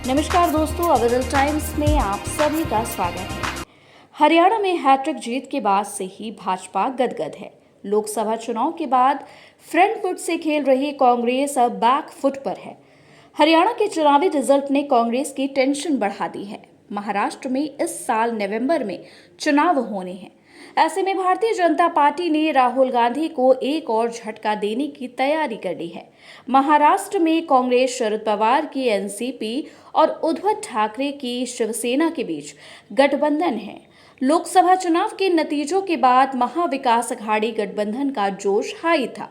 नमस्कार दोस्तों, अवधल टाइम्स में आप सभी का स्वागत है। हरियाणा में हैट्रिक जीत के बाद से ही भाजपा गदगद है। लोकसभा चुनाव के बाद फ्रंट फुट से खेल रही कांग्रेस अब बैक फुट पर है। हरियाणा के चुनावी रिजल्ट ने कांग्रेस की टेंशन बढ़ा दी है। महाराष्ट्र में इस साल नवंबर में चुनाव होने हैं। ऐसे में भारतीय जनता पार्टी ने राहुल गांधी को एक और झटका देने की तैयारी कर ली है। महाराष्ट्र में कांग्रेस शरद पवार की एनसीपी और उद्धव ठाकरे की शिवसेना के बीच गठबंधन है। लोकसभा चुनाव के नतीजों के बाद महाविकास अघाड़ी गठबंधन का जोश हाई था,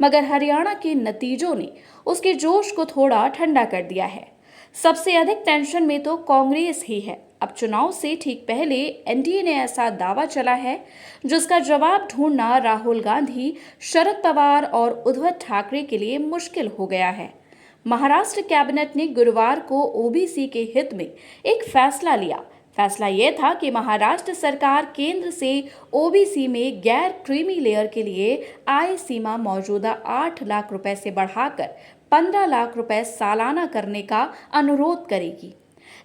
मगर हरियाणा के नतीजों ने उसके जोश को थोड़ा ठंडा कर दिया है। सबसे अधिक टेंशन में तो कांग्रेस ही है। अब चुनाव से ठीक पहले एनडीए ने ऐसा दावा चला है जिसका जवाब ढूंढना राहुल गांधी, शरद पवार और उद्धव ठाकरे के लिए मुश्किल हो गया है। महाराष्ट्र कैबिनेट ने गुरुवार को ओबीसी के हित में एक फैसला लिया। फैसला यह था कि महाराष्ट्र सरकार केंद्र से ओबीसी में गैर क्रीमी लेयर के लिए आय सीमा मौजूदा 8 लाख रुपए से बढ़ाकर 15 लाख रुपए सालाना करने का अनुरोध करेगी।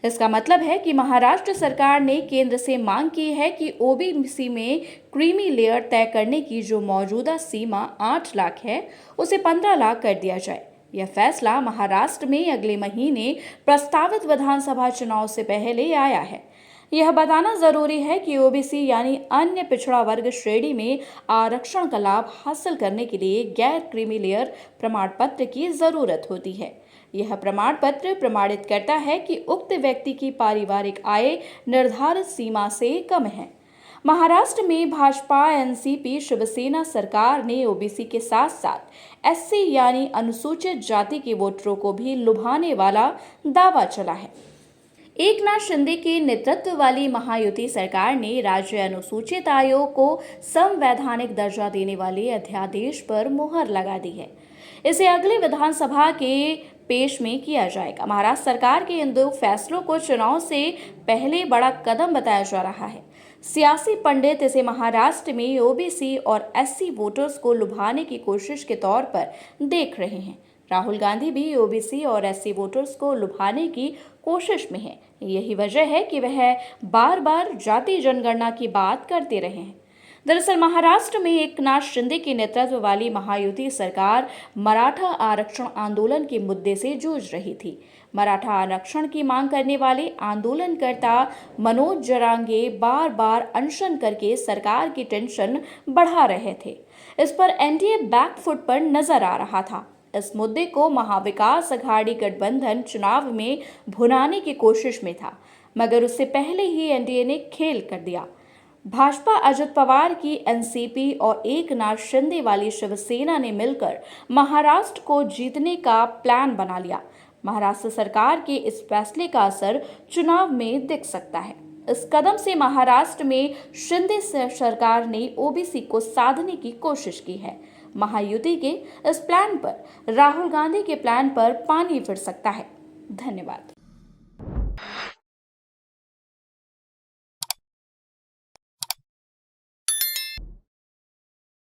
इसका मतलब है कि महाराष्ट्र सरकार ने केंद्र से मांग की है कि ओबीसी में क्रीमी लेयर तय करने की जो मौजूदा सीमा 8 लाख है, उसे 15 लाख कर दिया जाए। यह फैसला महाराष्ट्र में अगले महीने प्रस्तावित विधानसभा चुनाव से पहले आया है। यह बताना जरूरी है कि ओबीसी यानी अन्य पिछड़ा वर्ग श्रेणी में आरक्षण का लाभ हासिल करने के लिए गैर क्रीमी लेयर प्रमाण पत्र की जरूरत होती है। यह प्रमाण पत्र प्रमाणित करता है कि उक्त व्यक्ति की पारिवारिक आय निर्धारित सीमा से कम है। महाराष्ट्र में भाजपा एनसीपी शिवसेना सरकार ने ओबीसी के साथ साथ एससी यानी अनुसूचित जाति के वोटरों को भी लुभाने वाला दावा चला है। एकनाथ शिंदे के नेतृत्व वाली महायुति सरकार ने राज्य अनुसूचित आयोग को संवैधानिक दर्जा देने वाले अध्यादेश पर मुहर लगा दी है। इसे अगले विधानसभा के पेश में किया जाएगा। महाराष्ट्र सरकार के इन दो फैसलों को चुनाव से पहले बड़ा कदम बताया जा रहा है। सियासी पंडित इसे महाराष्ट्र में ओबीसी और एससी वोटर्स को लुभाने की कोशिश के तौर पर देख रहे हैं। राहुल गांधी भी ओबीसी और एससी वोटर्स को लुभाने की कोशिश में है। यही वजह है कि वह बार बार जाति जनगणना की बात करते रहे हैं। दरअसल महाराष्ट्र में एकनाथ शिंदे के नेतृत्व वाली महायुति सरकार मराठा आरक्षण आंदोलन के मुद्दे से जूझ रही थी। मराठा आरक्षण की मांग करने वाले आंदोलनकर्ता मनोज जरांगे बार बार अनशन करके सरकार की टेंशन बढ़ा रहे थे। इस पर एनडीए बैकफुट पर नजर आ रहा था। इस मुद्दे को महाविकास अघाड़ी गठबंधन चुनाव में भुनाने की कोशिश में था, मगर उससे पहले ही एनडीए ने खेल कर दिया। भाजपा अजित पवार की एनसीपी और एकनाथ शिंदे वाली शिवसेना ने मिलकर महाराष्ट्र को जीतने का प्लान बना लिया। महाराष्ट्र सरकार के इस फैसले का असर चुनाव में दिख सकता है। इस कदम से महाराष्ट्र में शिंदे सरकार ने ओबीसी को साधने की कोशिश की है। महायुति के इस प्लान पर राहुल गांधी के प्लान पर पानी फिर सकता है। धन्यवाद।